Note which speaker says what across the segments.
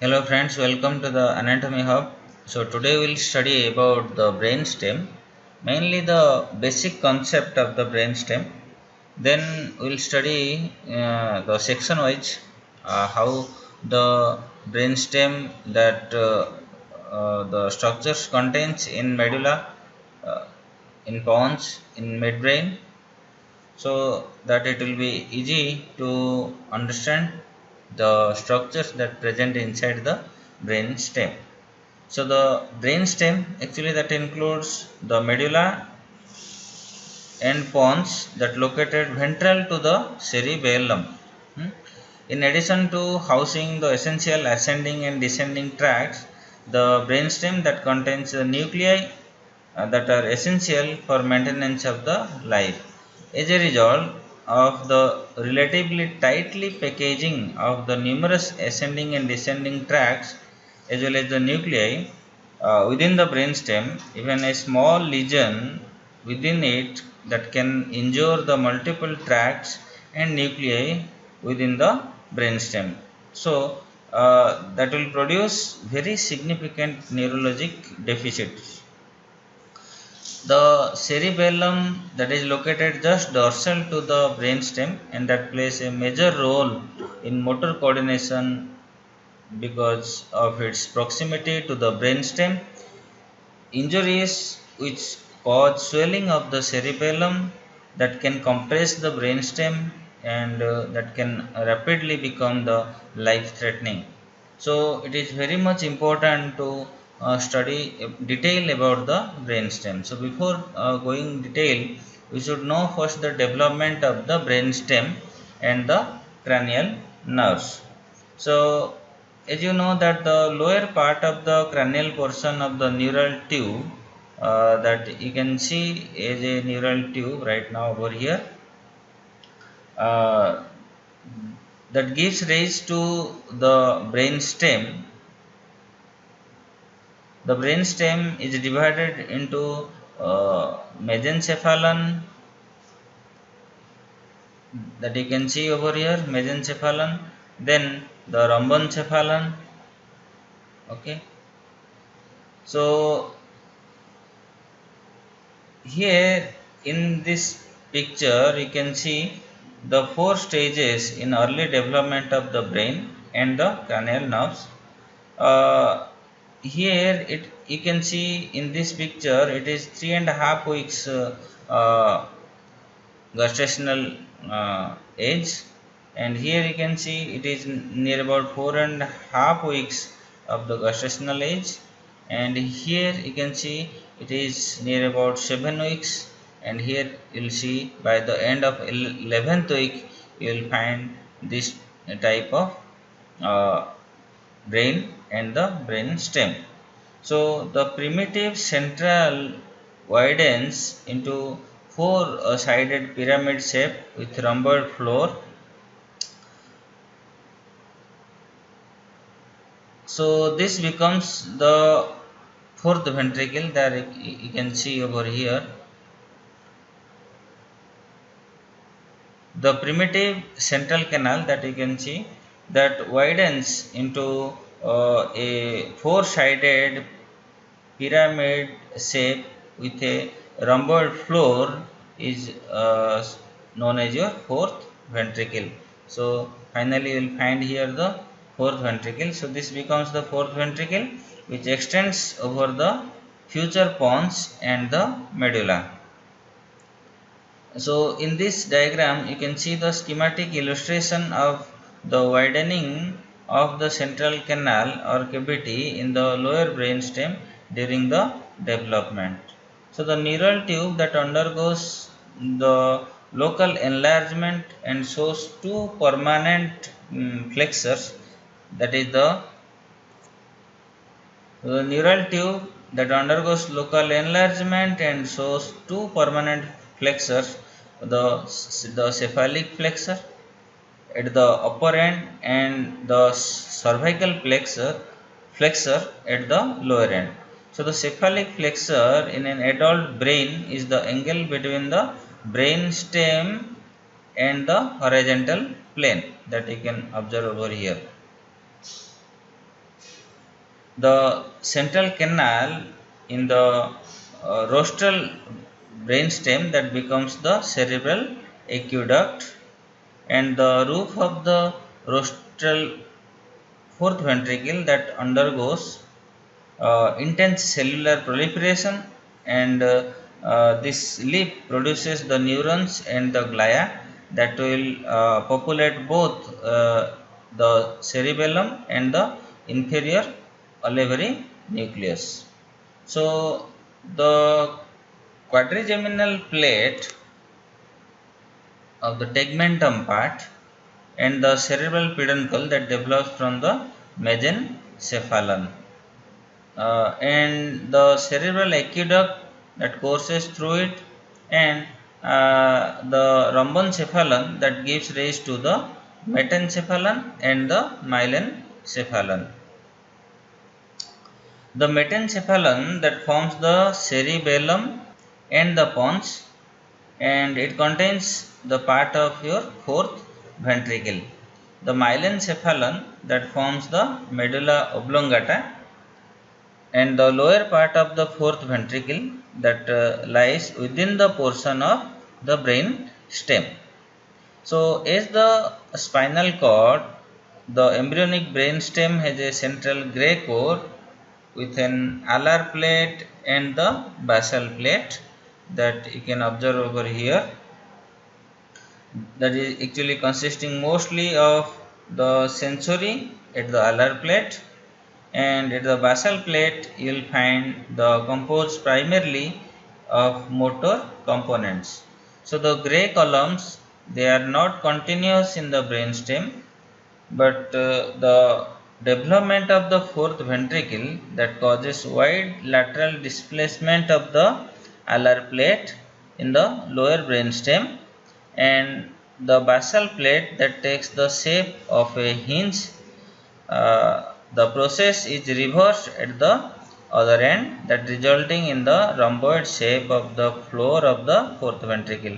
Speaker 1: Hello friends, welcome to the Anatomy Hub. So today we'll study about the brainstem, mainly the basic concept of the brainstem. Then we'll study the section wise how the brainstem that the structures contains in medulla, uh, in pons, in midbrain, so that it will be easy to understand the structures that present inside the brain stem. So the brain stem actually that includes the medulla and pons that located ventral to the cerebellum. Hmm. In addition to housing the essential ascending and descending tracts, the brainstem that contains the nuclei that are essential for maintenance of the life. As a result of the relatively tightly packaging of the numerous ascending and descending tracts as well as the nuclei within the brainstem, even a small lesion within it that can injure the multiple tracts and nuclei within the brainstem. So, that will produce very significant neurologic deficits. The cerebellum that is located just dorsal to the brainstem and that plays a major role in motor coordination because of its proximity to the brainstem. Injuries which cause swelling of the cerebellum that can compress the brainstem and that can rapidly become the life threatening. So it is very much important to study detail about the brainstem. So before going detail, we should know first the development of the brainstem and the cranial nerves. So as you know that the lower part of the cranial portion of the neural tube that you can see as a neural tube right now over here, uh, that gives rise to the brain stem. The brain stem is divided into mesencephalon that you can see over here, mesencephalon, then the rhombencephalon. Okay, so here in this picture you can see the four stages in early development of the brain and the cranial nerves. Uh, Here it you can see in this picture it is 3.5 weeks gestational age, and here you can see it is near about 4.5 weeks of the gestational age, and here you can see it is near about 7 weeks, and here you will see by the end of 11th week you will find this type of uh, brain and the brain stem. So the primitive central widens into four-sided pyramid shape with rhomboid floor. So this becomes the fourth ventricle that you can see over here. The primitive central canal that you can see that widens into a four-sided pyramid shape with a rhomboid floor is known as your fourth ventricle. So finally you will find here the fourth ventricle. So this becomes the fourth ventricle which extends over the future pons and the medulla. So in this diagram you can see the schematic illustration of the widening of the central canal or cavity in the lower brainstem during the development. So the neural tube that undergoes the local enlargement and shows two permanent flexures, that is the neural tube that undergoes local enlargement and shows two permanent flexures, the cephalic flexor at the upper end and the cervical flexor at the lower end. So the cephalic flexor in an adult brain is the angle between the brain stem and the horizontal plane that you can observe over here. The central canal in the rostral brainstem that becomes the cerebral aqueduct, and the roof of the rostral fourth ventricle that undergoes intense cellular proliferation, and this lip produces the neurons and the glia that will populate both the cerebellum and the inferior olivary nucleus. So the quadrigeminal plate of the tegmentum part and the cerebral peduncle that develops from the mesencephalon, and the cerebral aqueduct that courses through it, and the rhombencephalon that gives rise to the metencephalon and the myelencephalon. The metencephalon that forms the cerebellum and the pons, and it contains the part of your fourth ventricle. The myelencephalon that forms the medulla oblongata, and the lower part of the fourth ventricle that lies within the portion of the brain stem. So, as the spinal cord, the embryonic brain stem has a central gray core with an alar plate and the basal plate that you can observe over here, that is actually consisting mostly of the sensory at the alar plate, and at the basal plate you will find the composed primarily of motor components. So the gray columns, they are not continuous in the brainstem, but the development of the fourth ventricle that causes wide lateral displacement of the alar plate in the lower brainstem, and the basal plate that takes the shape of a hinge. The process is reversed at the other end, that resulting in the rhomboid shape of the floor of the fourth ventricle.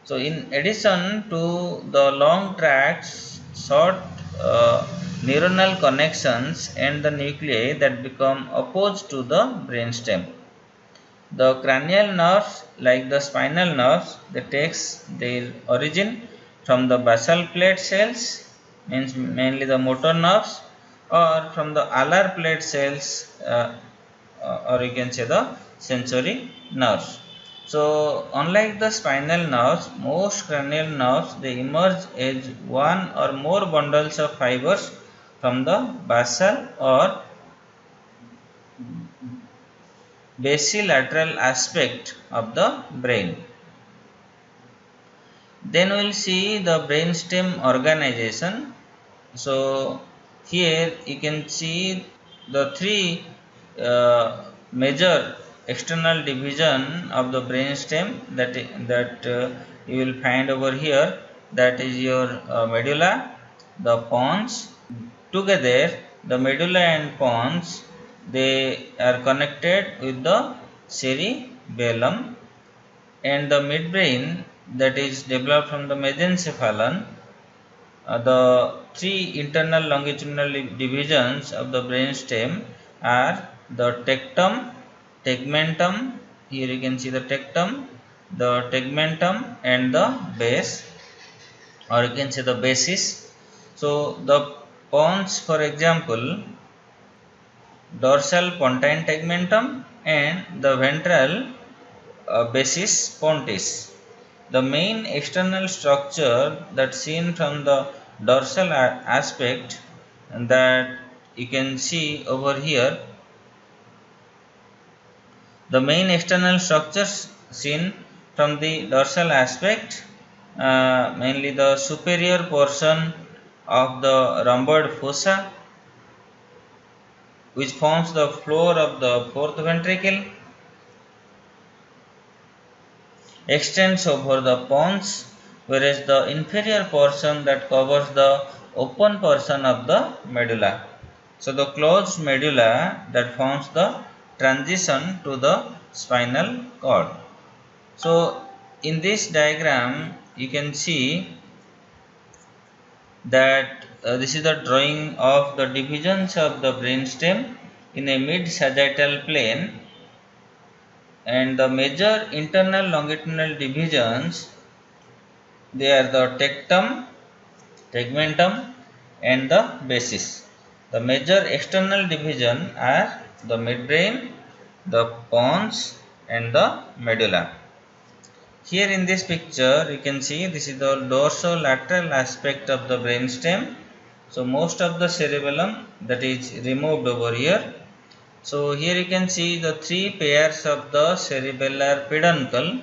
Speaker 1: So in addition to the long tracts, short neuronal connections and the nuclei that become opposed to the brainstem. The cranial nerves, like the spinal nerves, they takes their origin from the basal plate cells, means mainly the motor nerves, or from the alar plate cells, or you can say the sensory nerves. So unlike the spinal nerves, most cranial nerves, they emerge as one or more bundles of fibers from the basal or basolateral aspect of the brain. Then we will see the brainstem organization. So here you can see the three major external division of the brainstem that you will find over here. That is your medulla, the pons. Together, the medulla and pons, they are connected with the cerebellum, and the midbrain that is developed from the mesencephalon. The three internal longitudinal divisions of the brainstem are the tectum, tegmentum. Here you can see the tectum, the tegmentum, and the base, or you can say the basis. So the pons, for example, dorsal pontine tegmentum and the ventral basis pontis. The main external structure that's seen from the dorsal aspect, and that you can see over here, the main external structures seen from the dorsal aspect, mainly the superior portion of the rhomboid fossa, which forms the floor of the fourth ventricle, extends over the pons, whereas the inferior portion that covers the open portion of the medulla. So the closed medulla that forms the transition to the spinal cord. So in this diagram you can see that this is the drawing of the divisions of the brainstem, in a mid-sagittal plane, and the major internal longitudinal divisions, they are the tectum, tegmentum and the basis. The major external division are the midbrain, the pons and the medulla. Here in this picture you can see this is the dorsolateral aspect of the brainstem. So most of the cerebellum that is removed over here. So here you can see the three pairs of the cerebellar peduncle.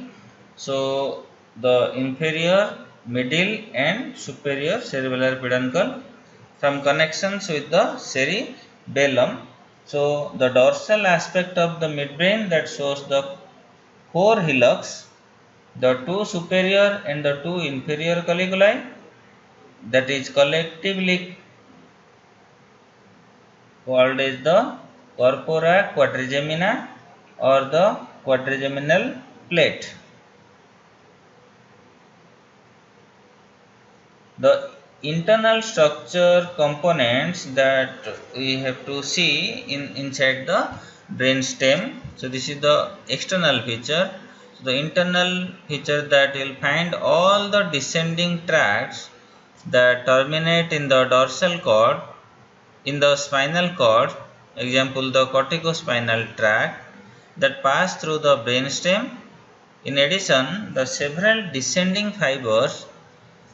Speaker 1: So the inferior, middle and superior cerebellar peduncle from connections with the cerebellum. So the dorsal aspect of the midbrain that shows the core hillux, the two superior and the two inferior colliculi, that is collectively called as the corpora quadrigemina or the quadrigeminal plate. The internal structure components that we have to see inside the brainstem. So this is the external feature. So the internal feature that you will find all the descending tracts that terminate in the dorsal cord, in the spinal cord, example the corticospinal tract, that pass through the brainstem. In addition, the several descending fibers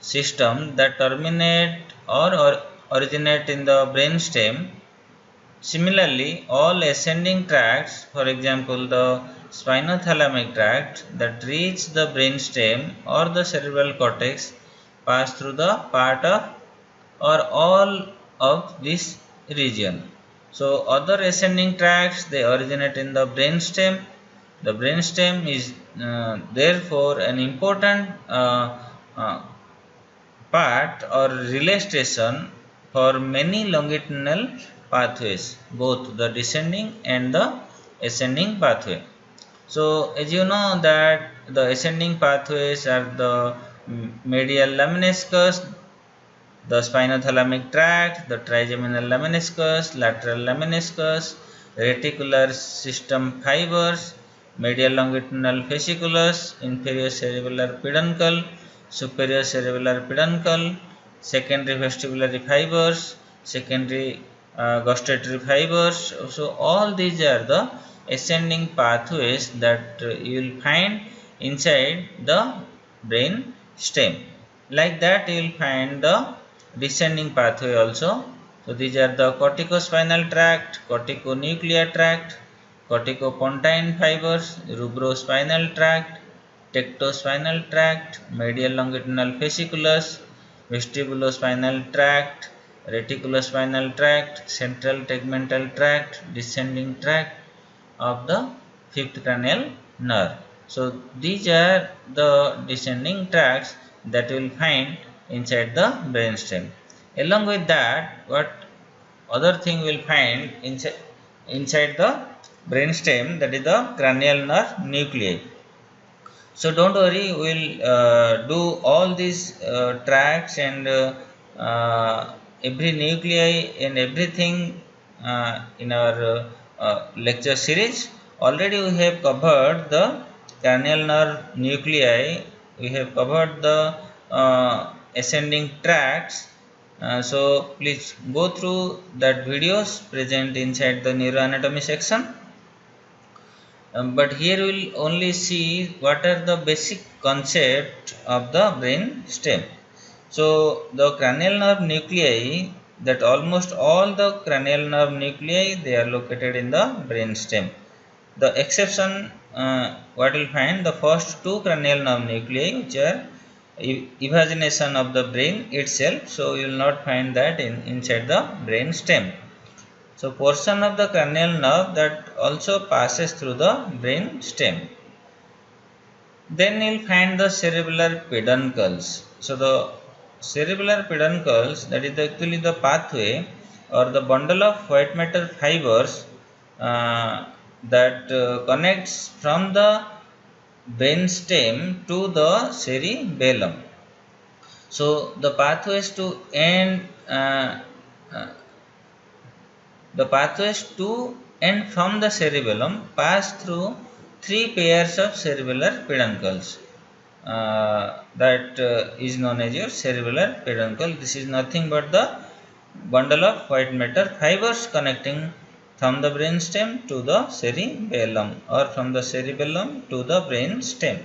Speaker 1: system that terminate or originate in the brainstem. Similarly, all ascending tracts, for example the spinothalamic tract that reach the brainstem or the cerebral cortex, pass through the part of or all of this region. So other ascending tracts, they originate in the brainstem. The brainstem is therefore an important uh, part or relay station for many longitudinal pathways, both the descending and the ascending pathway. So as you know that the ascending pathways are the medial lemniscus, the spinothalamic tract, the trigeminal lemniscus, lateral lemniscus, reticular system fibers, medial longitudinal fasciculus, inferior cerebellar peduncle, superior cerebellar peduncle, secondary vestibulary fibers, secondary gustatory fibers. So all these are the ascending pathways that you will find inside the brain stem. Like that you will find the descending pathway also. So these are the corticospinal tract, corticonuclear tract, corticopontine fibers, rubrospinal tract, tectospinal tract, medial longitudinal fasciculus, vestibulospinal tract, reticulospinal tract, central tegmental tract, descending tract of the fifth cranial nerve. So these are the descending tracts that you will find inside the brainstem. Along with that, what other thing we will find inside the brainstem, that is the cranial nerve nuclei. So don't worry, we will do all these tracks and every nuclei and everything in our lecture series. Already we have covered the cranial nerve nuclei, we have covered the ascending tracts. So please go through that videos present inside the neuroanatomy section. But here we will only see what are the basic concept of the brain stem. So the cranial nerve nuclei, that almost all the cranial nerve nuclei, they are located in the brain stem. The exception what we will find, the first two cranial nerve nuclei, which are evagination of the brain itself. So you will not find that inside the brain stem. So portion of the cranial nerve that also passes through the brain stem. Then you will find the cerebellar peduncles. So the cerebellar peduncles, that is actually the pathway or the bundle of white matter fibers that connects from the brain stem to the cerebellum. So the pathways to and from the cerebellum pass through three pairs of cerebellar peduncles. That is known as your cerebellar peduncle. This is nothing but the bundle of white matter fibers connecting from the brainstem to the cerebellum, or from the cerebellum to the brainstem.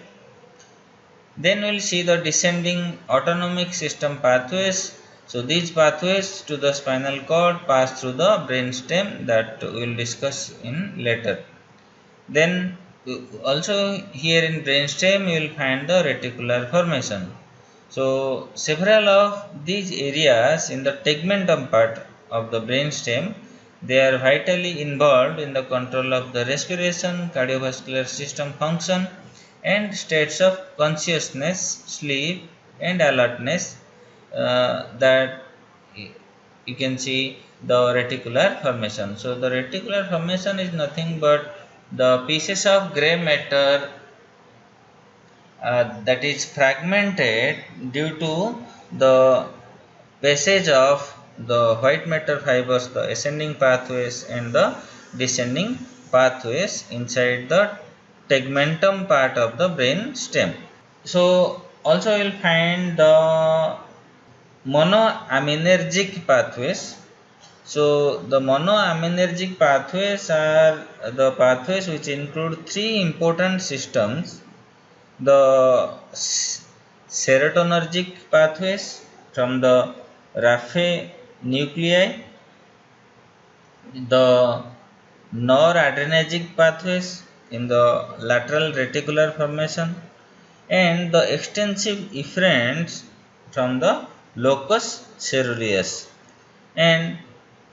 Speaker 1: Then we will see the descending autonomic system pathways. So these pathways to the spinal cord pass through the brainstem, that we will discuss in later. Then also here in brainstem you will find the reticular formation. So several of these areas in the tegmentum part of the brainstem, they are vitally involved in the control of the respiration, cardiovascular system function, and states of consciousness, sleep, and alertness. That you can see the reticular formation. So the reticular formation is nothing but the pieces of gray matter that is fragmented due to the passage of the white matter fibers, the ascending pathways and the descending pathways inside the tegmentum part of the brain stem. So also you will find the monoaminergic pathways. So the monoaminergic pathways are the pathways which include three important systems: the serotonergic pathways from the raphe nuclei, the noradrenergic pathways in the lateral reticular formation, and the extensive efferents from the locus ceruleus. And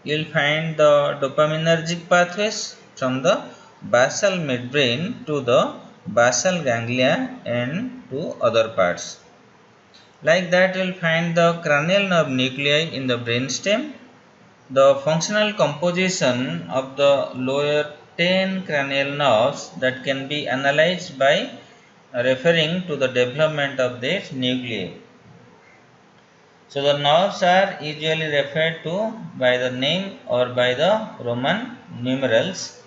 Speaker 1: you will find the dopaminergic pathways from the basal midbrain to the basal ganglia and to other parts. Like that, you will find the cranial nerve nuclei in the brainstem. The functional composition of the lower 10 cranial nerves that can be analyzed by referring to the development of their nuclei. So the nerves are usually referred to by the name or by the Roman numerals.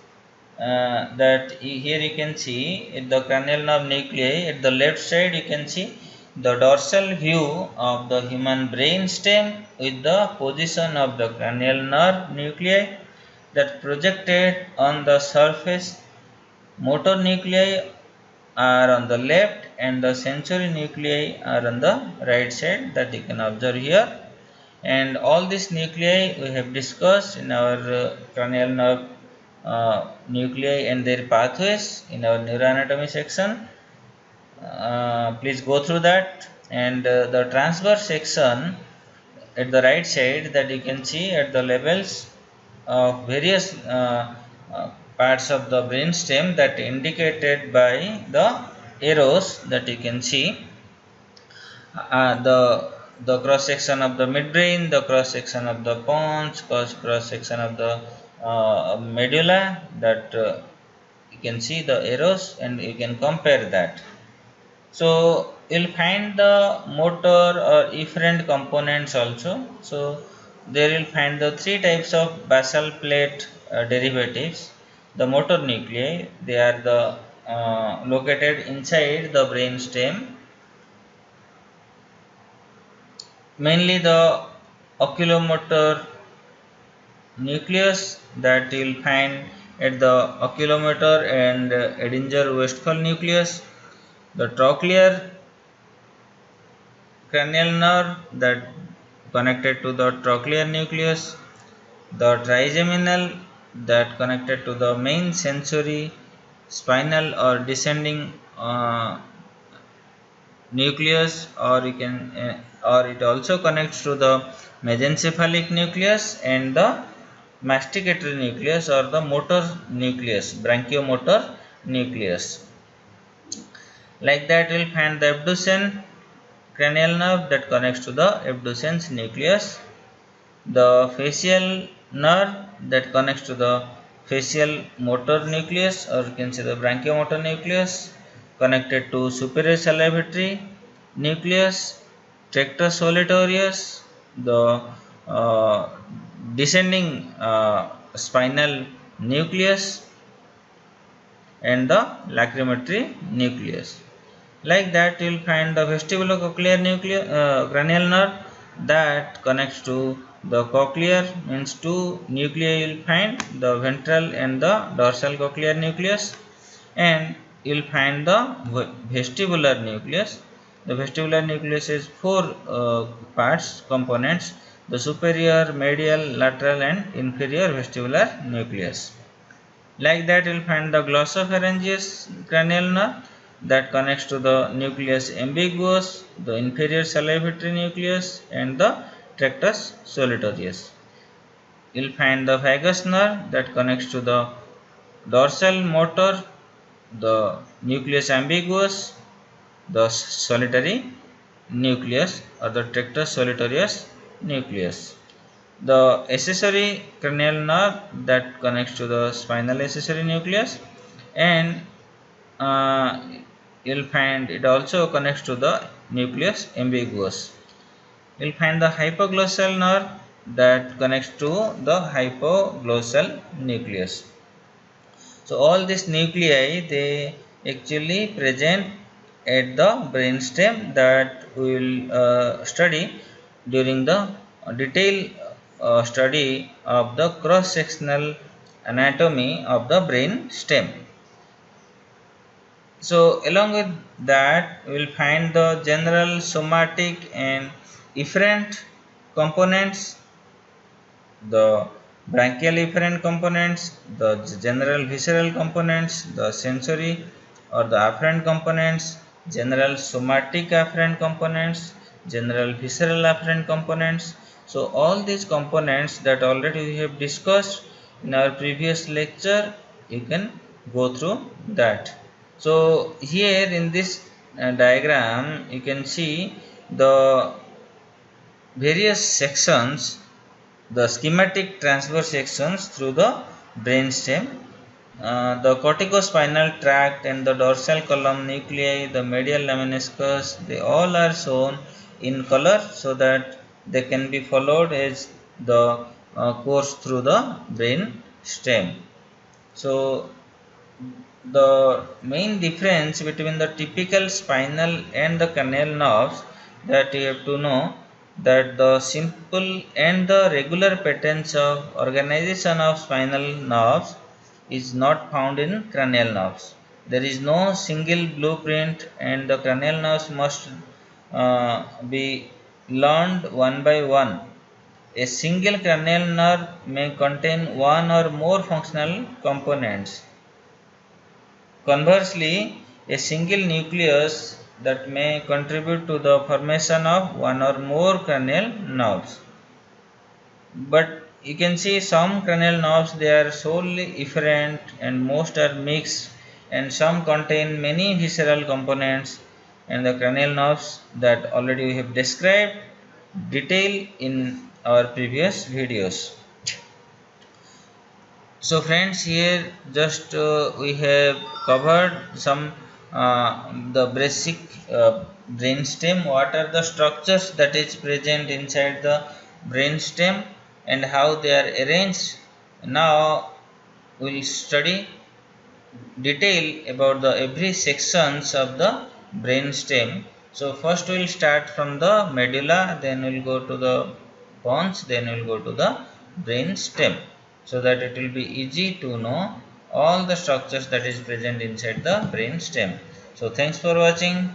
Speaker 1: That here you can see at the cranial nerve nuclei, at the left side you can see the dorsal view of the human brain stem with the position of the cranial nerve nuclei that projected on the surface. Motor nuclei are on the left and the sensory nuclei are on the right side, that you can observe here. And all these nuclei we have discussed in our cranial nerve nuclei and their pathways in our neuroanatomy section. Please go through that. And the transverse section at the right side, that you can see at the levels of various parts of the brainstem, that indicated by the arrows that you can see. The cross section of the midbrain, the cross section of the pons, cross section of the medulla, that you can see the arrows and you can compare that. So you'll find the motor or efferent components also. So there you'll find the three types of basal plate derivatives. The motor nuclei, they are the located inside the brain stem. Mainly the oculomotor nucleus, that you will find at the oculomotor and Edinger-Westphal nucleus. The trochlear cranial nerve, that connected to the trochlear nucleus. The trigeminal, that connected to the main sensory spinal or descending nucleus, or you can or it also connects to the mesencephalic nucleus and the masticatory nucleus or the motor nucleus, brachiomotor nucleus. Like that, you will find the abducens cranial nerve, that connects to the abducens nucleus. The facial nerve, that connects to the facial motor nucleus, or you can say the brachiomotor nucleus, connected to superior salivatory nucleus, tractus solitarius, the descending spinal nucleus and the lacrimotory nucleus. Like that, you will find the vestibulocochlear cranial nerve that connects to the cochlear, means two nuclei you will find, the ventral and the dorsal cochlear nucleus, and you will find the vestibular nucleus. The vestibular nucleus is four components: the superior, medial, lateral and inferior vestibular nucleus. Like that, you will find the glossopharyngeus cranial nerve that connects to the nucleus ambiguous, the inferior salivatory nucleus and the tractus solitarius. You will find the vagus nerve that connects to the dorsal motor, the nucleus ambiguous, the solitary nucleus or the tractus solitarius nucleus. The accessory cranial nerve that connects to the spinal accessory nucleus, and uh, you'll find it also connects to the nucleus ambiguous. You'll find the hypoglossal nerve that connects to the hypoglossal nucleus. So all these nuclei, they actually present at the brainstem that we will study during the detailed study of the cross-sectional anatomy of the brain stem. So along with that, we will find the general somatic and efferent components, the branchial efferent components, the general visceral components, the sensory or the afferent components, general somatic afferent components, general visceral afferent components. So all these components that already we have discussed in our previous lecture, you can go through that. So here in this diagram, you can see the various sections, the schematic transverse sections through the brainstem. The corticospinal tract and the dorsal column nuclei, the medial lemniscus, they all are shown in color so that they can be followed as the course through the brain stem. So the main difference between the typical spinal and the cranial nerves, that you have to know that the simple and the regular patterns of organization of spinal nerves is not found in cranial nerves. There is no single blueprint and the cranial nerves must be learned one by one. A single cranial nerve may contain one or more functional components. Conversely, a single nucleus that may contribute to the formation of one or more cranial nerves. But you can see some cranial nerves, they are solely efferent and most are mixed, and some contain many visceral components, and the cranial nerves that already we have described detail in our previous videos. So friends, here just we have covered some the basic brainstem. What are the structures that is present inside the brainstem and how they are arranged. Now we will study detail about the every sections of the brainstem. So first we will start from the medulla, then we will go to the pons, then we will go to the brainstem, so that it will be easy to know all the structures that is present inside the brain stem. So thanks for watching.